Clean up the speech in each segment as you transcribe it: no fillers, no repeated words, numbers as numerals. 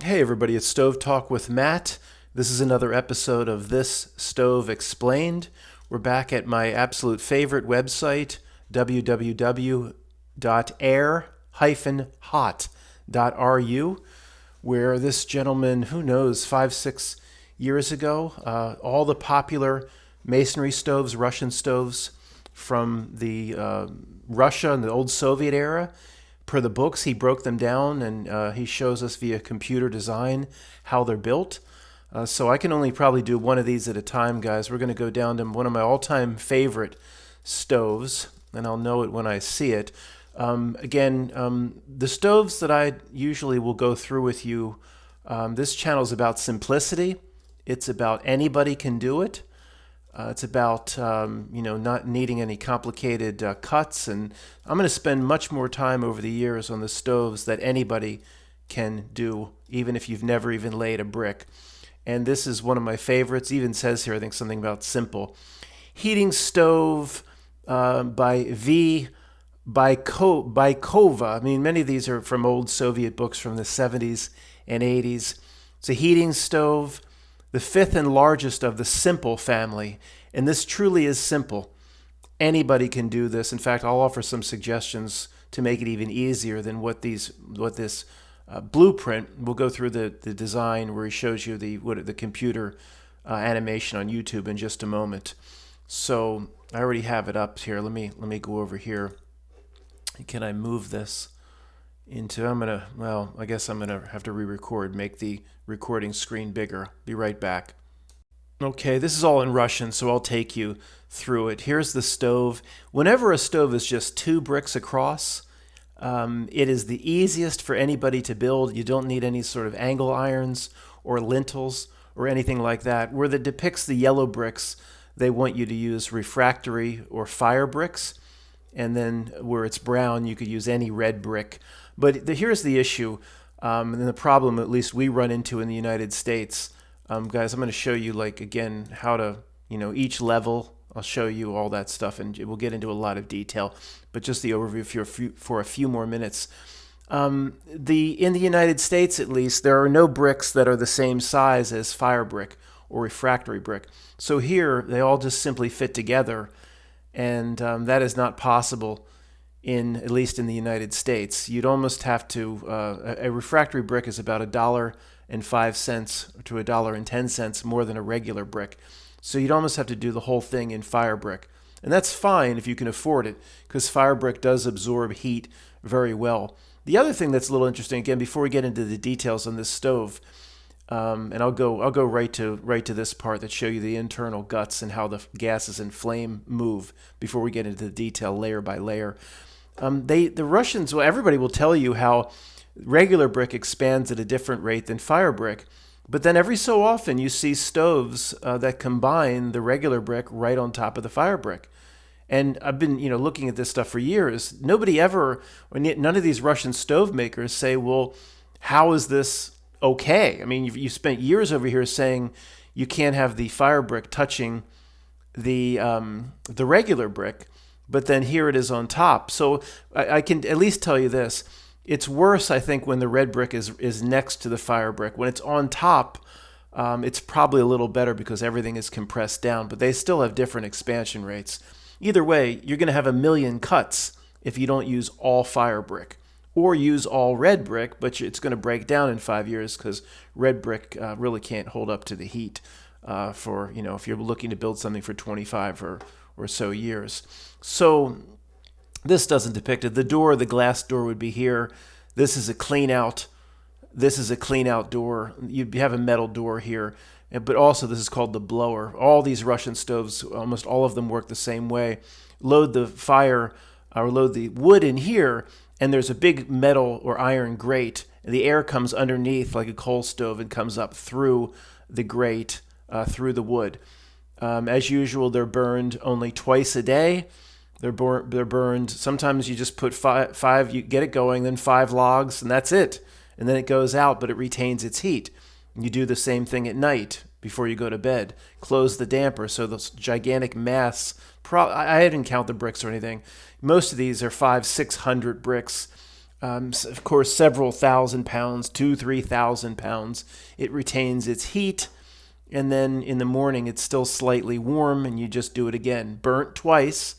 Hey everybody, it's Stove Talk with Matt. This is another episode of This Stove Explained. We're back at my absolute favorite website, www.air-hot.ru, where this gentleman, who knows, 5, 6 years ago, all the popular masonry stoves, Russian stoves from the Russia and the old Soviet era, per the books, he broke them down and he shows us via computer design how they're built. So I can only probably do one of these at a time, guys. We're going to go down to one of my all-time favorite stoves, and I'll know it when I see it. The stoves that I usually will go through with you, this channel is about simplicity. It's about anybody can do it. It's about not needing any complicated cuts, and I'm going to spend much more time over the years on the stoves that anybody can do, even if you've never even laid a brick. And this is one of my favorites. It even says here, I think, something about simple. Heating stove by V. Baikova. I mean, many of these are from old Soviet books from the 70s and 80s. It's a heating stove, the fifth and largest of the simple family. And this truly is simple. Anybody can do this. In fact, I'll offer some suggestions to make it even easier than what this blueprint. We'll go through the design where he shows you the computer animation on YouTube in just a moment. So I already have it up here. Let me go over here. Can I move this into? I guess I'm gonna have to re-record. Make the recording screen bigger. Be right back. Okay, this is all in Russian, so I'll take you through it. Here's the stove. Whenever a stove is just 2 bricks across, it is the easiest for anybody to build. You don't need any sort of angle irons or lintels or anything like that. Where it depicts the yellow bricks, they want you to use refractory or fire bricks. And then where it's brown, you could use any red brick. But here's the issue, and the problem at least we run into in the United States. Guys, I'm going to show you, again, how to, each level. I'll show you all that stuff, and we'll get into a lot of detail. But just the overview for a few more minutes. In the United States, at least, there are no bricks that are the same size as fire brick or refractory brick. So here, they all just simply fit together. And that is not possible at least in the United States. You'd almost have to, a refractory brick is about $1.05 to $1.10 more than a regular brick. So you'd almost have to do the whole thing in fire brick. And that's fine if you can afford it, because fire brick does absorb heat very well. The other thing that's a little interesting, again, before we get into the details on this stove, and I'll go right to this part that show you the internal guts and how the gases and flame move before we get into the detail layer by layer. The Russians, well, everybody will tell you how regular brick expands at a different rate than fire brick, but then every so often you see stoves that combine the regular brick right on top of the fire brick. And I've been, looking at this stuff for years. None of these Russian stove makers say, well, how is this okay? I mean, you've spent years over here saying you can't have the fire brick touching the regular brick, but then here it is on top. So I can at least tell you this. It's worse, I think, when the red brick is next to the fire brick. When it's on top, it's probably a little better because everything is compressed down, but they still have different expansion rates. Either way, you're going to have 1,000,000 cuts if you don't use all fire brick. Or use all red brick, but it's going to break down in 5 years because red brick really can't hold up to the heat if you're looking to build something for 25 or so years. So this doesn't depict it. The glass door would be here. This is a clean out. This is a clean out door. You have a metal door here, but also this is called the blower. All these Russian stoves, almost all of them work the same way. Load the fire or load the wood in here, and there's a big metal or iron grate, and the air comes underneath like a coal stove and comes up through the grate, through the wood. As usual, they're burned only twice a day. They're burned. Sometimes you just put five, you get it going, then 5 logs, and that's it. And then it goes out, but it retains its heat. You do the same thing at night before you go to bed. Close the damper so those gigantic mass. I didn't count the bricks or anything. Most of these are 500-600 bricks Of course, several thousand pounds, 3,000 pounds. It retains its heat, and then in the morning it's still slightly warm, and you just do it again. Burnt twice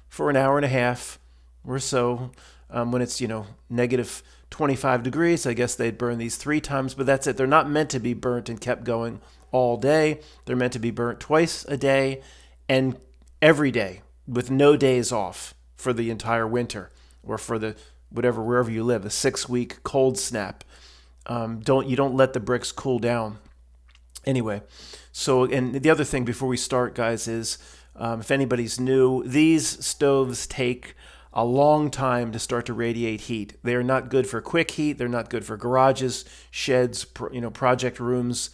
for an hour and a half or so. When it's, negative 25 degrees, I guess they'd burn these 3 times, but that's it. They're not meant to be burnt and kept going all day. They're meant to be burnt twice a day and every day with no days off for the entire winter, or for the wherever you live, a 6-week cold snap. You don't let the bricks cool down. Anyway, so, and the other thing before we start, guys, is if anybody's new, these stoves take a long time to start to radiate heat. They are not good for quick heat. They're not good for garages, sheds, project rooms.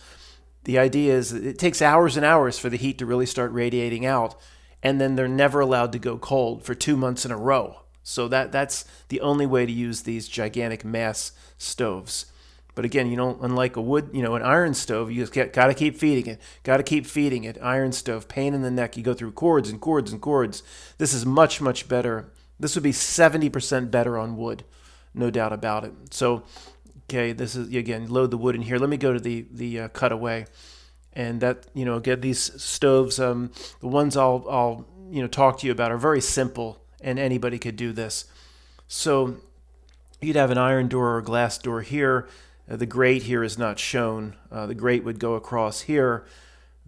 The idea is that it takes hours and hours for the heat to really start radiating out, and then they're never allowed to go cold for 2 months in a row. So that's the only way to use these gigantic mass stoves. But again, unlike a wood, an iron stove, you just got to keep feeding it. Got to keep feeding it. Iron stove, pain in the neck. You go through cords and cords and cords. This is much, much better. This would be 70% better on wood, no doubt about it. So, okay, this is, again, load the wood in here. Let me go to the cutaway. And that, get these stoves, the ones I'll talk to you about are very simple, and anybody could do this. So you'd have an iron door or a glass door here. The grate here is not shown. The grate would go across here.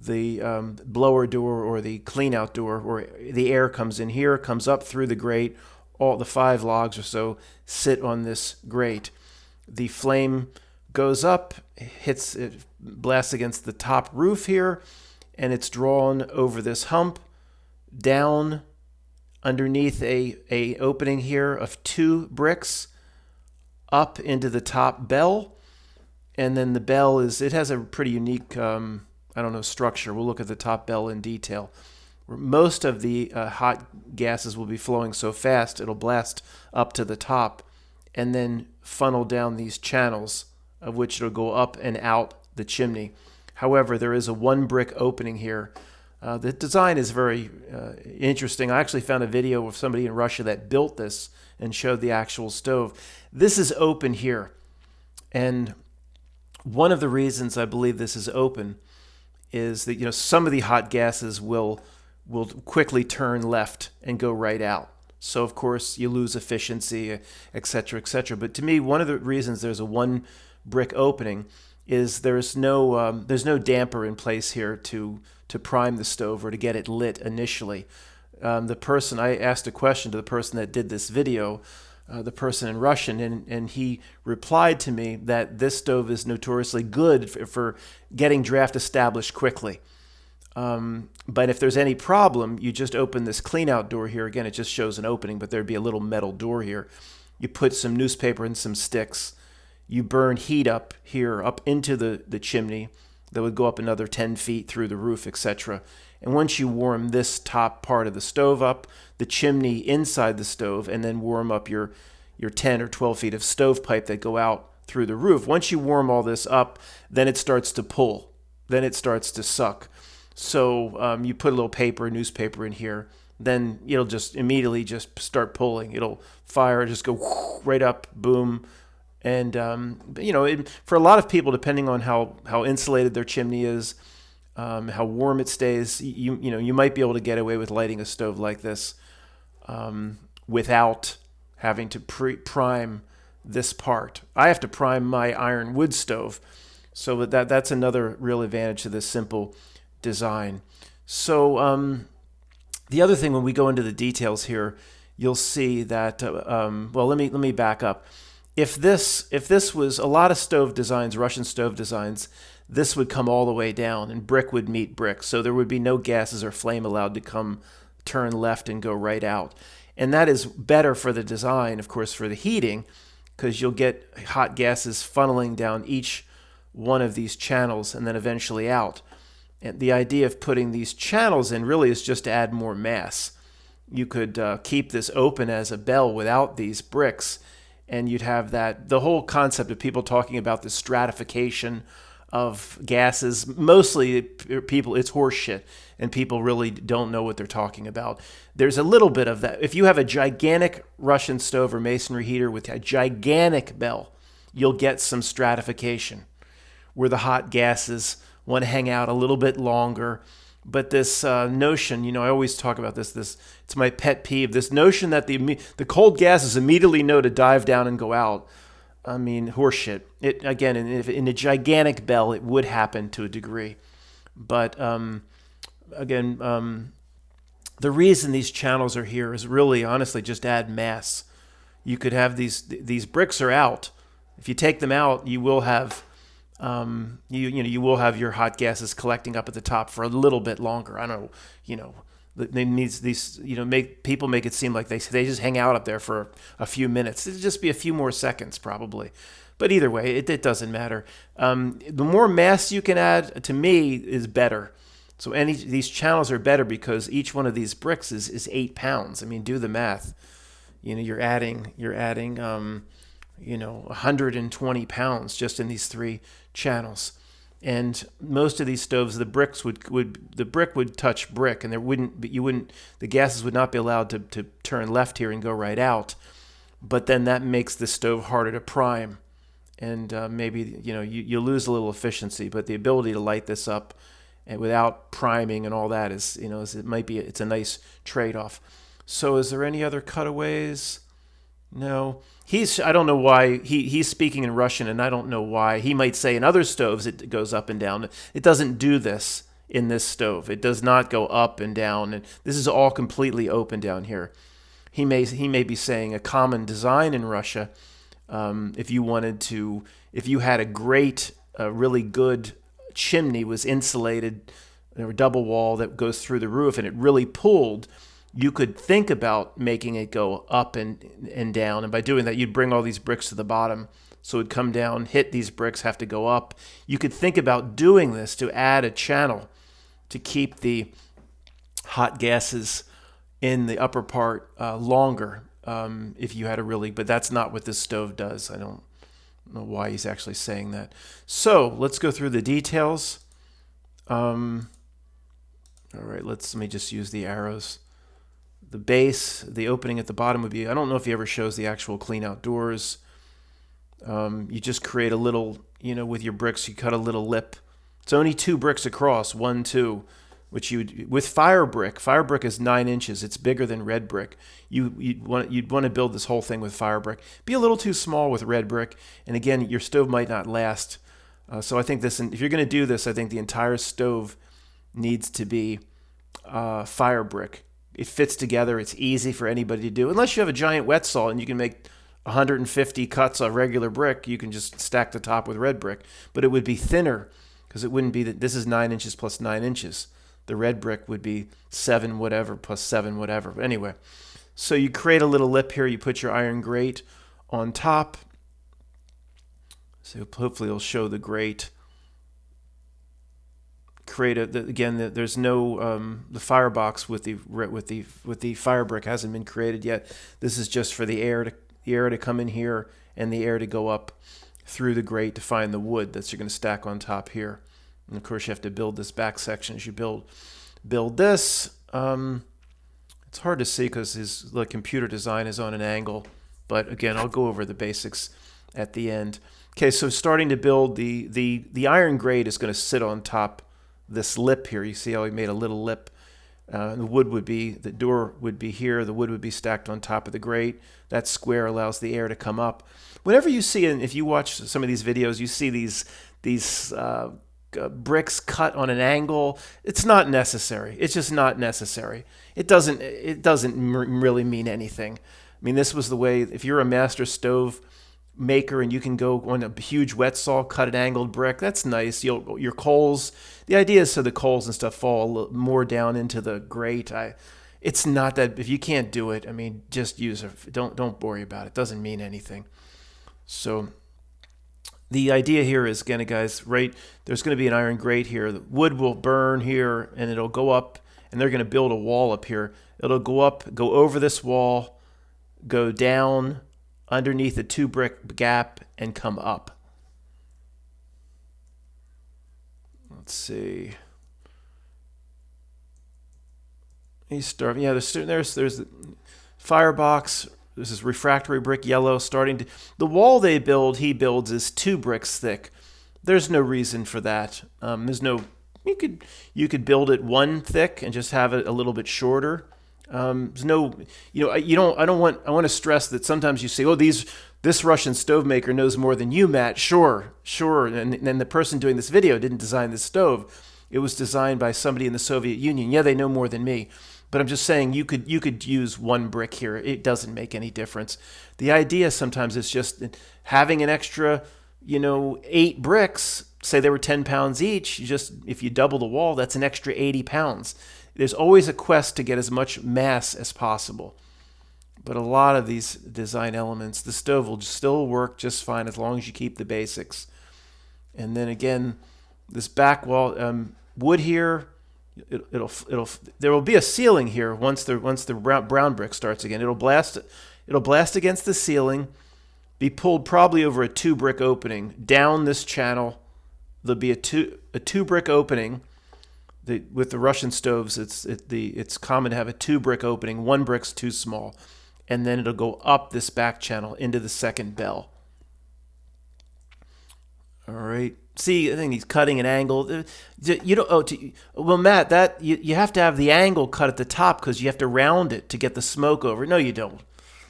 The blower door or the clean out door, or the air comes in here, comes up through the grate. All the 5 logs or so sit on this grate. The flame goes up, it blasts against the top roof here, and it's drawn over this hump down underneath a opening here of 2 bricks up into the top bell. And then the bell it has a pretty unique, structure. We'll look at the top bell in detail. Most of the hot gases will be flowing so fast, it'll blast up to the top and then funnel down these channels, of which it'll go up and out the chimney. However, there is a 1 brick opening here. The design is very interesting. I actually found a video of somebody in Russia that built this and showed the actual stove. This is open here. And one of the reasons I believe this is open is that, some of the hot gases will quickly turn left and go right out. So, of course, you lose efficiency, et cetera, et cetera. But to me, one of the reasons there's a 1 brick opening is there's no damper in place here to prime the stove or to get it lit initially. I asked a question to the person that did this video, the person in Russian, and he replied to me that this stove is notoriously good for getting draft established quickly. But if there's any problem, you just open this clean out door here. Again, it just shows an opening, but there'd be a little metal door here. You put some newspaper and some sticks. You burn heat up here, up into the chimney. That would go up another 10 feet through the roof, etc. And once you warm this top part of the stove up, the chimney inside the stove, and then warm up your 10 or 12 feet of stovepipe that go out through the roof. Once you warm all this up, then it starts to pull. Then it starts to suck. So you put a little newspaper in here, then it'll just immediately just start pulling. It'll fire, just go right up, boom. And, for a lot of people, depending on how insulated their chimney is, how warm it stays, you might be able to get away with lighting a stove like this without having to prime this part. I have to prime my iron wood stove, so that's another real advantage to this simple design. So the other thing, when we go into the details here, you'll see that, let me back up. If this was a lot of stove designs, Russian stove designs, this would come all the way down and brick would meet brick. So there would be no gases or flame allowed to turn left and go right out. And that is better for the design, of course, for the heating, because you'll get hot gases funneling down each one of these channels and then eventually out. And the idea of putting these channels in really is just to add more mass. You could keep this open as a bell without these bricks, and you'd have the whole concept of people talking about the stratification of gases. Mostly people, it's horse shit, and people really don't know what they're talking about. There's a little bit of that. If you have a gigantic Russian stove or masonry heater with a gigantic bell, you'll get some stratification where the hot gases want to hang out a little bit longer. But this notion, I always talk about this. It's my pet peeve. This notion that the cold gases immediately know to dive down and go out. I mean, horseshit. It again, in a gigantic bell, it would happen to a degree. But again, the reason these channels are here is really, honestly, just add mass. You could have these bricks are out. If you take them out, you will have you will have your hot gases collecting up at the top for a little bit longer. I don't know, they need these, people make it seem like they just hang out up there for a few minutes. It'll just be a few more seconds probably. But either way, it doesn't matter. The more mass you can add, to me, is better. So these channels are better because each one of these bricks is 8 pounds. I mean, do the math. You're adding 120 pounds just in these 3 channels. And most of these stoves, the brick would touch brick, and the gases would not be allowed to turn left here and go right out. But then that makes the stove harder to prime, and maybe you lose a little efficiency. But the ability to light this up and without priming and all that it's a nice trade-off. So is there any other cutaways? No. I don't know why he's speaking in Russian, and I don't know why. He might say in other stoves it goes up and down. It doesn't do this in this stove. It does not go up and down, and this is all completely open down here. He may be saying a common design in Russia. If you had a great, really good chimney, was insulated, or double wall that goes through the roof, and it really pulled, you could think about making it go up and down. And by doing that, you'd bring all these bricks to the bottom. So it'd come down, hit these bricks, have to go up. You could think about doing this to add a channel to keep the hot gases in the upper part longer if you had but that's not what this stove does. I don't know why he's actually saying that. So let's go through the details. All right, let me just use the arrows. The base, the opening at the bottom would be, I don't know if he ever shows the actual clean outdoors. You just create a little, with your bricks, you cut a little lip. It's only 2 bricks across, 1, 2, which with fire brick. Fire brick is 9 inches. It's bigger than red brick. You'd want to build this whole thing with fire brick. Be a little too small with red brick, and again, your stove might not last. So I think if you're going to do this, I think the entire stove needs to be fire brick. It fits together. It's easy for anybody to do. Unless you have a giant wet saw and you can make 150 cuts of regular brick, you can just stack the top with red brick. But it would be thinner because it wouldn't be that this is 9 inches plus 9 inches. The red brick would be 7 whatever plus 7 whatever. But anyway, so you create a little lip here. You put your iron grate on top. So hopefully it'll show the grate. There's no the firebox with the fire brick hasn't been created yet. This is just for the air to come in here and the air to go up through the grate to find the wood that you're going to stack on top here. And of course you have to build this back section as you build this. It's hard to see because the computer design is on an angle, but again I'll go over the basics at the end. Okay, so starting to build the iron grate is going to sit on top this lip here. You see how he made a little lip. The door would be here. The wood would be stacked on top of the grate. That square allows the air to come up. Whenever you see, and if you watch some of these videos, you see these bricks cut on an angle. It's not necessary. It's just not necessary. It doesn't really mean anything. I mean, this was the way, if you're a master stove maker and you can go on a huge wet saw, cut an angled brick, that's nice. Your coals, the idea is so the coals and stuff fall a little more down into the grate. It's not that, if you can't do it, I mean, just use it. Don't worry about it. It doesn't mean anything. So the idea here is, again, guys, right, there's going to be an iron grate here. The wood will burn here and it'll go up, and they're going to build a wall up here. It'll go up, go over this wall, go down underneath a 2 brick gap, and come up. let's see. He's starting. Yeah, there's the firebox. This is refractory brick yellow starting to. The wall he builds is 2 bricks thick. There's no reason for that. There's no. You could build it 1 thick and just have it a little bit shorter. There's no. I want to stress that sometimes you say, oh, this Russian stove maker knows more than you, Matt. Sure. And the person doing this video didn't design this stove. It was designed by somebody in the Soviet Union. Yeah, they know more than me. But I'm just saying you could use 1 brick here. It doesn't make any difference. The idea sometimes is just having an extra, 8 bricks. Say they were 10 pounds each. If you double the wall, that's an extra 80 pounds. There's always a quest to get as much mass as possible. But a lot of these design elements, the stove will still work just fine as long as you keep the basics. And then again, this back wall, wood here. There will be a ceiling here once the brown brick starts again. It'll blast against the ceiling, be pulled probably over a 2 brick opening down this channel. There'll be a two brick opening. With the Russian stoves, it's common to have a 2 brick opening. 1 brick's too small, and then it'll go up this back channel into the second bell. All right. See, I think he's cutting an angle. You don't. Well, Matt, that you have to have the angle cut at the top because you have to round it to get the smoke over. No, you don't.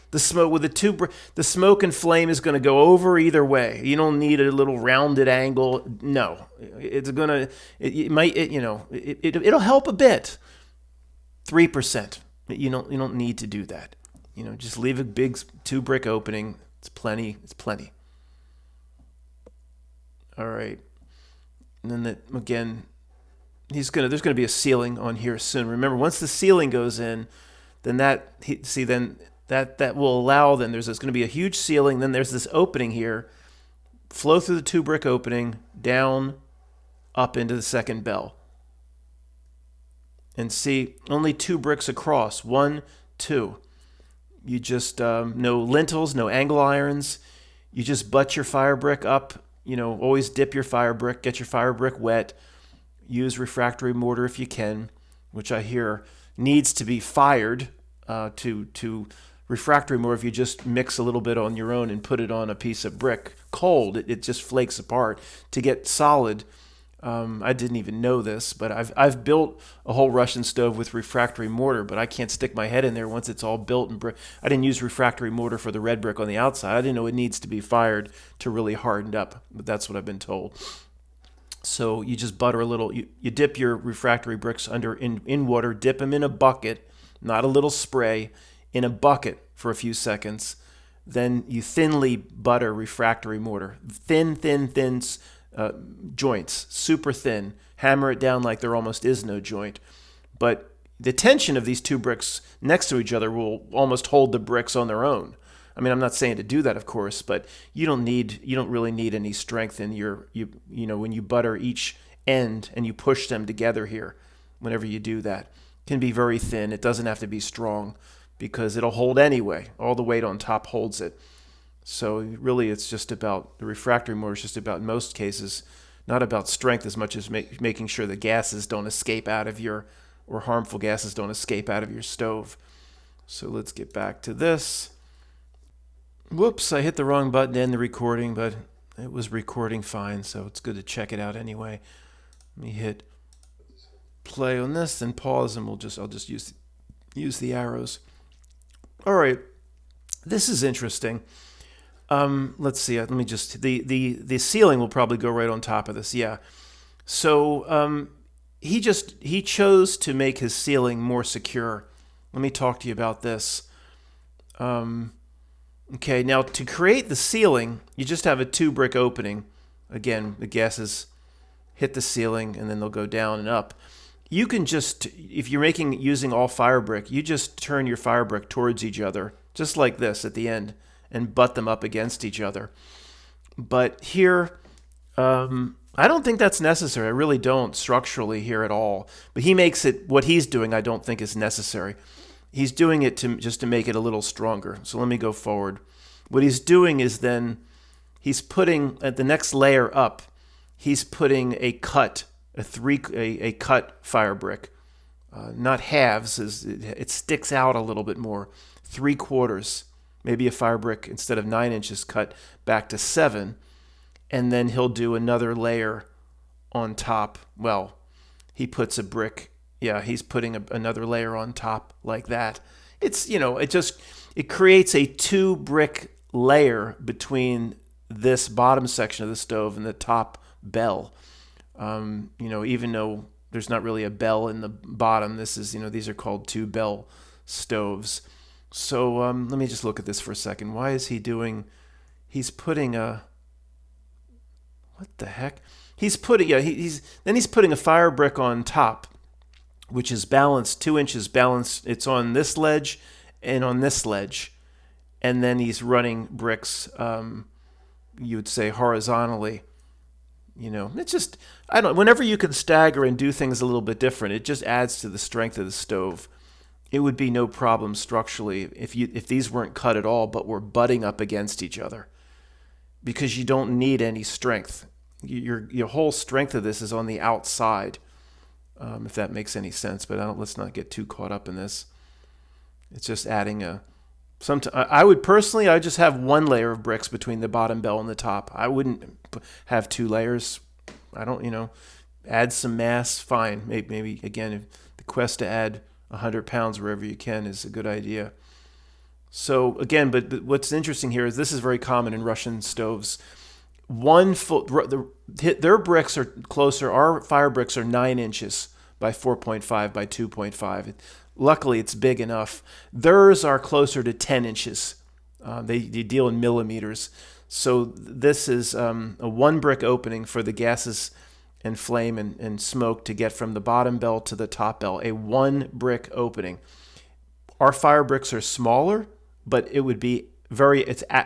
The smoke with the smoke and flame is going to go over either way. You don't need a little rounded angle. No, it's gonna. It'll help a bit. 3%. You don't need to do that. Just leave a big 2 brick opening. It's plenty. It's plenty. All right, and then again, there's going to be a ceiling on here soon. Remember, once the ceiling goes in, then that will allow. Then there's going to be a huge ceiling. Then there's this opening here, flow through the 2 brick opening, down, up into the second bell. And see, only 2 bricks across. 1, 2. You just no lintels, no angle irons. You just butt your fire brick up. Always dip your fire brick, get your fire brick wet. Use refractory mortar if you can, which I hear needs to be fired to refractory mortar. If you just mix a little bit on your own and put it on a piece of brick cold, it just flakes apart. To get solid, I didn't even know this, but I've built a whole Russian stove with refractory mortar, but I can't stick my head in there once it's all built. I didn't use refractory mortar for the red brick on the outside. I didn't know it needs to be fired to really harden up, but that's what I've been told. So you just butter a little. You dip your refractory bricks in water, dip them in a bucket, not a little spray, in a bucket for a few seconds. Then you thinly butter refractory mortar. Thin joints, super thin. Hammer it down like there almost is no joint. But the tension of these 2 bricks next to each other will almost hold the bricks on their own. I mean, I'm not saying to do that, of course, but you don't really need any strength in when you butter each end and you push them together here. Whenever you do that, it can be very thin. It doesn't have to be strong because it'll hold anyway. All the weight on top holds it. So really, it's just about the refractory mortar. Is just about, in most cases, not about strength as much as making sure the gases don't escape out of or harmful gases don't escape out of your stove. So let's get back to this. Whoops, I hit the wrong button to end the recording, but it was recording fine, so it's good to check it out anyway. Let me hit play on this, then pause, and I'll just use the arrows. All right, this is interesting. Let's see. Let me just the ceiling will probably go right on top of this. Yeah. So he chose to make his ceiling more secure. Let me talk to you about this. Okay. Now to create the ceiling, you just have a 2 brick opening. Again, the gases hit the ceiling and then they'll go down and up. You can just, if you're using all fire brick, you just turn your fire brick towards each other, just like this at the end, and butt them up against each other. But here, I don't think that's necessary. I really don't structurally here at all. But he makes it, what he's doing, I don't think is necessary. He's doing it just to make it a little stronger. So let me go forward. What he's doing is then he's putting, at the next layer up, he's putting a cut a cut fire brick, not halves, as it sticks out a little bit more. 3/4, maybe a fire brick instead of 9 inches cut back to 7, and then he'll do another layer on top. Well, he puts a brick. Yeah, he's putting another layer on top like that. It's, it creates a 2-brick layer between this bottom section of the stove and the top bell. Even though there's not really a bell in the bottom, these are called 2-bell stoves. So let me just look at this for a second. Why is he's putting what the heck? He's putting a fire brick on top, which is balanced 2 inches balanced. It's on this ledge and on this ledge. And then he's running bricks, you would say horizontally. It's just, whenever you can stagger and do things a little bit different, it just adds to the strength of the stove. It would be no problem structurally if these weren't cut at all, but were butting up against each other, because you don't need any strength. Your whole strength of this is on the outside, if that makes any sense. But let's not get too caught up in this. It's just adding I would just have 1 layer of bricks between the bottom bell and the top. I wouldn't have 2 layers. Add some mass, fine. Maybe again, if the quest to add 100 pounds wherever you can is a good idea. So again, but what's interesting here is this is very common in Russian stoves. Their bricks are closer. Our fire bricks are 9 inches by 4.5 by 2.5. Luckily, it's big enough. Theirs are closer to 10 inches. They deal in millimeters. So this is a 1-brick opening for the gases and flame and smoke to get from the bottom bell to the top bell. A 1-brick opening. Our fire bricks are smaller, but it would be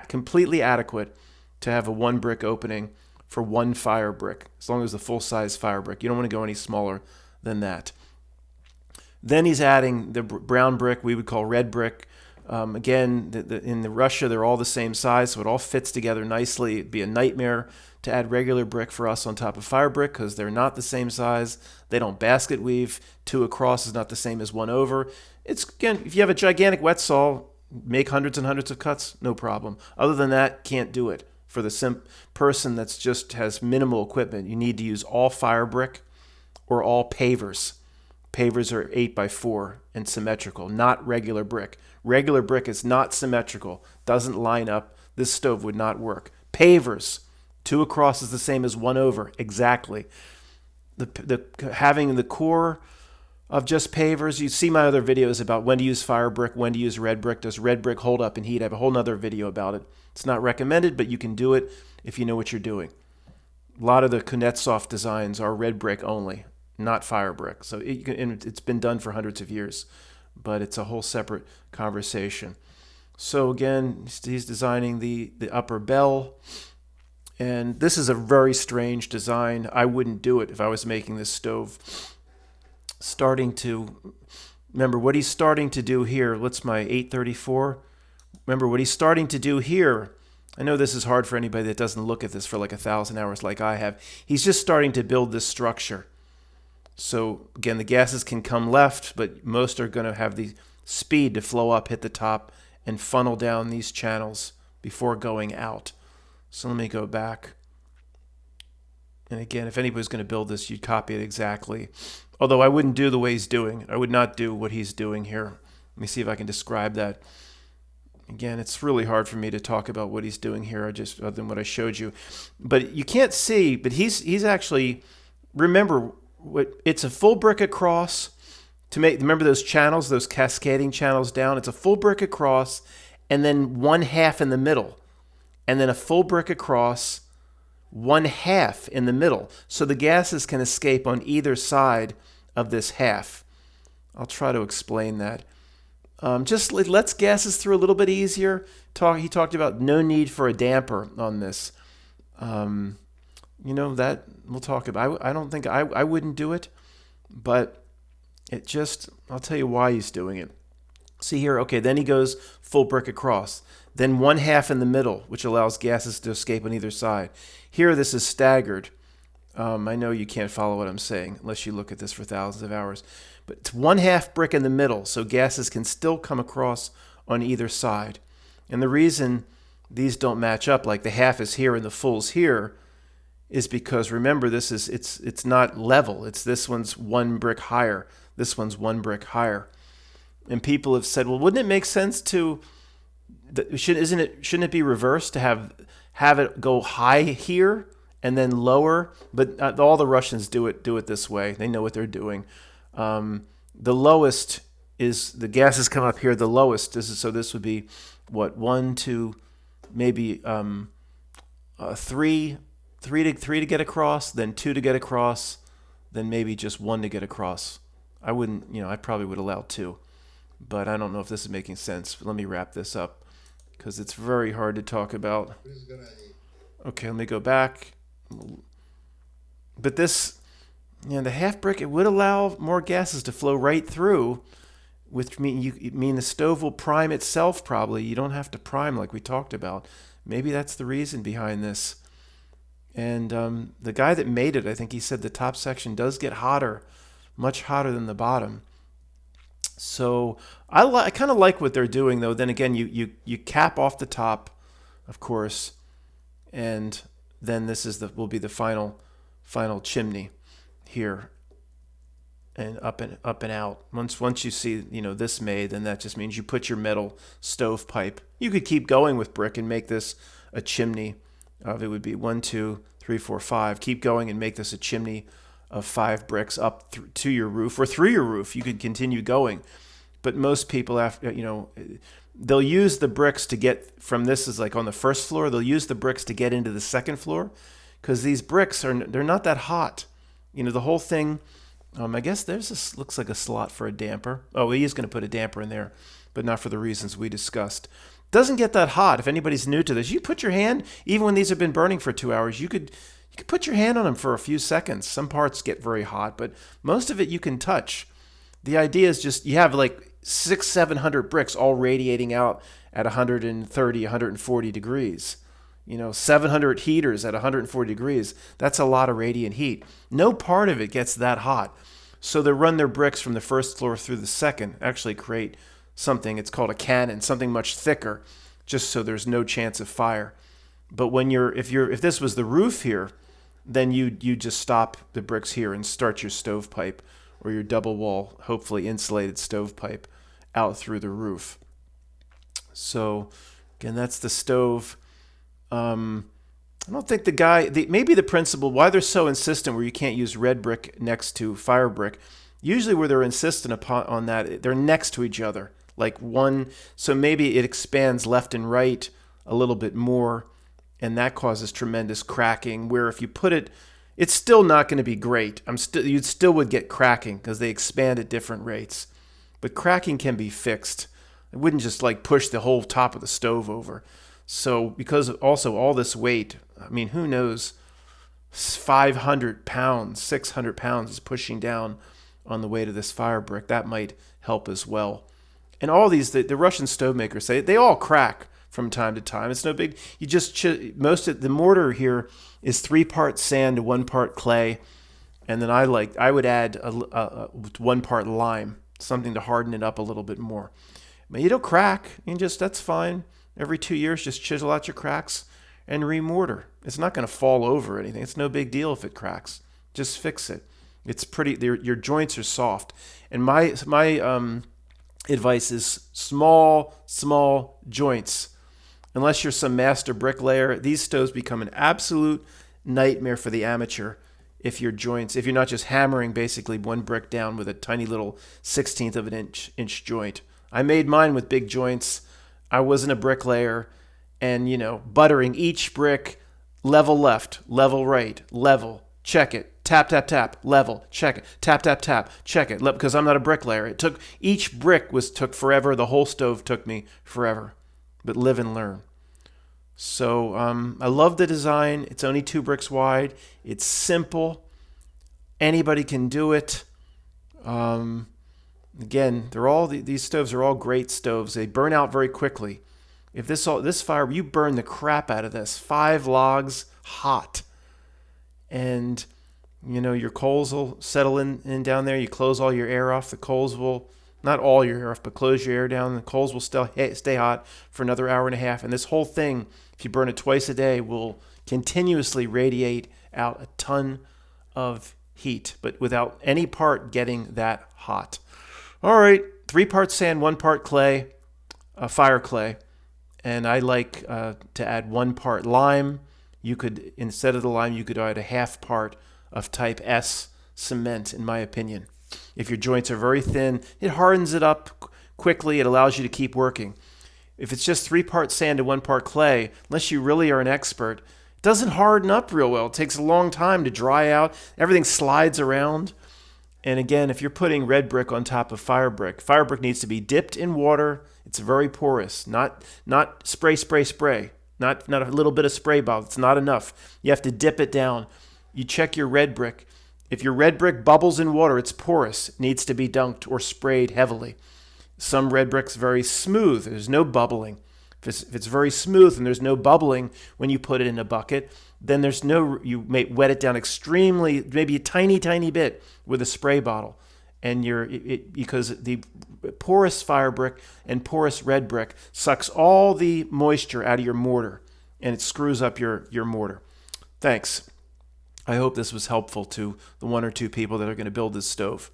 completely adequate to have a 1-brick opening for 1 fire brick, as long as the full-size fire brick. You don't want to go any smaller than that. Then he's adding the brown brick, we would call red brick. Again, in Russia, they're all the same size, so it all fits together nicely. It'd be a nightmare to add regular brick for us on top of fire brick because they're not the same size. They don't basket weave. 2 across is not the same as 1 over. Again, if you have a gigantic wet saw, make hundreds and hundreds of cuts, no problem. Other than that, can't do it. For the person that's just has minimal equipment, you need to use all fire brick or all pavers. Pavers are 8x4 and symmetrical, not regular brick. Regular brick is not symmetrical, doesn't line up. This stove would not work. Pavers, 2 across is the same as 1 over, exactly. Having the core of just pavers, you see my other videos about when to use fire brick, when to use red brick. Does red brick hold up in heat? I have a whole nother video about it. It's not recommended, but you can do it if you know what you're doing. A lot of the Kuznetsov designs are red brick only, not fire brick. So it's been done for hundreds of years, but it's a whole separate conversation. So again, he's designing the upper bell, and this is a very strange design. I wouldn't do it if I was making this stove. Remember what he's starting to do here. What's my 834? Remember what he's starting to do here. I know this is hard for anybody that doesn't look at this for like 1,000 hours like I have. He's just starting to build this structure. So again, the gases can come left, but most are going to have the speed to flow up, hit the top, and funnel down these channels before going out. So let me go back. And again, if anybody's going to build this, you'd copy it exactly. Although I wouldn't do the way he's doing. I would not do what he's doing here. Let me see if I can describe that. Again, it's really hard for me to talk about what he's doing here, other than what I showed you. But you can't see, but he's actually, remember, it's a full brick across to remember those channels, those cascading channels down? It's a full brick across and then 1/2 in the middle. And then a full brick across, 1/2 in the middle. So the gases can escape on either side of this half. I'll try to explain that. Just lets gases through a little bit easier. He talked about no need for a damper on this. That we'll talk about. I don't think I wouldn't do it, but I'll tell you why he's doing it. See here, okay, then he goes full brick across. Then 1/2 in the middle, which allows gases to escape on either side. Here, this is staggered. I know you can't follow what I'm saying unless you look at this for thousands of hours. But it's 1/2 brick in the middle, so gases can still come across on either side. And the reason these don't match up, like the half is here and the full's here, is because remember it's not level. It's this one's 1 brick higher. This one's 1 brick higher. And people have said, well, wouldn't it make sense to shouldn't it be reversed to have it go high here and then lower? But all the Russians do it this way. They know what they're doing. The lowest is the gases come up here. The lowest so this would be what 1, 2, maybe 3 to get across, then 2 to get across, then maybe just 1 to get across. I wouldn't, I probably would allow 2, but I don't know if this is making sense. Let me wrap this up because it's very hard to talk about. Okay, let me go back. But this, the half brick, it would allow more gases to flow right through, which mean the stove will prime itself probably. You don't have to prime like we talked about. Maybe that's the reason behind this. And the guy that made it, I think he said the top section does get hotter, much hotter than the bottom. So I kind of like what they're doing, though. Then again, you cap off the top, of course, and then this will be the final chimney here, and up and out. Once you see this made, then that just means you put your metal stovepipe. You could keep going with brick and make this a chimney. It would be 1, 2, 3, 4, 5. Keep going and make this a chimney of 5 bricks up to your roof or through your roof. You could continue going, but most people they'll use the bricks to get from this is like on the first floor. They'll use the bricks to get into the second floor because these bricks they're not that hot. The whole thing. I guess looks like a slot for a damper. Oh, he is going to put a damper in there, but not for the reasons we discussed. Doesn't get that hot. If anybody's new to this, you put your hand, even when these have been burning for 2 hours, you could put your hand on them for a few seconds. Some parts get very hot, but most of it you can touch. The idea is just you have like 600-700 bricks all radiating out at 130, 140 degrees. 700 heaters at 140 degrees. That's a lot of radiant heat. No part of it gets that hot. So they run their bricks from the first floor through the second, actually create something, it's called a cannon, something much thicker, just so there's no chance of fire. But if this was the roof here, then you just stop the bricks here and start your stovepipe or your double wall, hopefully insulated stovepipe out through the roof. So again, that's the stove. I don't think maybe the principle, why they're so insistent where you can't use red brick next to fire brick, usually where they're insistent on that, they're next to each other. Like one, so maybe it expands left and right a little bit more, and that causes tremendous cracking, where if you put it, it's still not going to be great. You still would get cracking because they expand at different rates. But cracking can be fixed. It wouldn't just like push the whole top of the stove over. So because also all this weight, who knows, 500 pounds, 600 pounds is pushing down on the weight of this fire brick. That might help as well. And all these, the Russian stove makers say, they all crack from time to time. It's no big, you just, most of the mortar here is 3 parts sand to 1 part clay. And then I would add a 1 part lime, something to harden it up a little bit more. It'll crack, that's fine. Every 2 years, just chisel out your cracks and remortar. It's not going to fall over or anything. It's no big deal if it cracks. Just fix it. It's pretty. Your joints are soft. And my advice is small joints. Unless you're some master bricklayer, these stoves become an absolute nightmare for the amateur. If you're not just hammering basically 1 brick down with a tiny little 1/16 of an inch joint. I made mine with big joints. I wasn't a bricklayer, and buttering each brick, level left, level right, level, check it, tap, tap, tap, level, check it, tap, tap, tap, check it, because I'm not a bricklayer. Each brick took forever. The whole stove took me forever, but live and learn. So I love the design. It's only 2 bricks wide. It's simple. Anybody can do it. Again, these stoves are all great stoves. They burn out very quickly. If this fire, you burn the crap out of this. 5 logs hot. And Your coals will settle in down there. You close all your air off. The coals will, not all your air off, but close your air down. The coals will still stay hot for another hour and a half. And this whole thing, if you burn it twice a day, will continuously radiate out a ton of heat, but without any part getting that hot. All right, 3 parts sand, 1 part clay, fire clay. And I like to add 1 part lime. You could, instead of the lime, you could add a half part of type S cement, in my opinion. If your joints are very thin, it hardens it up quickly. It allows you to keep working. If it's just 3 parts sand and 1 part clay, unless you really are an expert, it doesn't harden up real well. It takes a long time to dry out. Everything slides around. And again, if you're putting red brick on top of fire brick needs to be dipped in water. It's very porous, not spray, not a little bit of spray bottle. It's not enough. You have to dip it down. You check your red brick. If your red brick bubbles in water, it's porous. It needs to be dunked or sprayed heavily. Some red brick's very smooth. There's no bubbling. If it's very smooth and there's no bubbling when you put it in a bucket, then you may wet it down extremely, maybe a tiny, tiny bit with a spray bottle. And because the porous fire brick and porous red brick sucks all the moisture out of your mortar, and it screws up your mortar. Thanks. I hope this was helpful to the 1 or 2 people that are going to build this stove.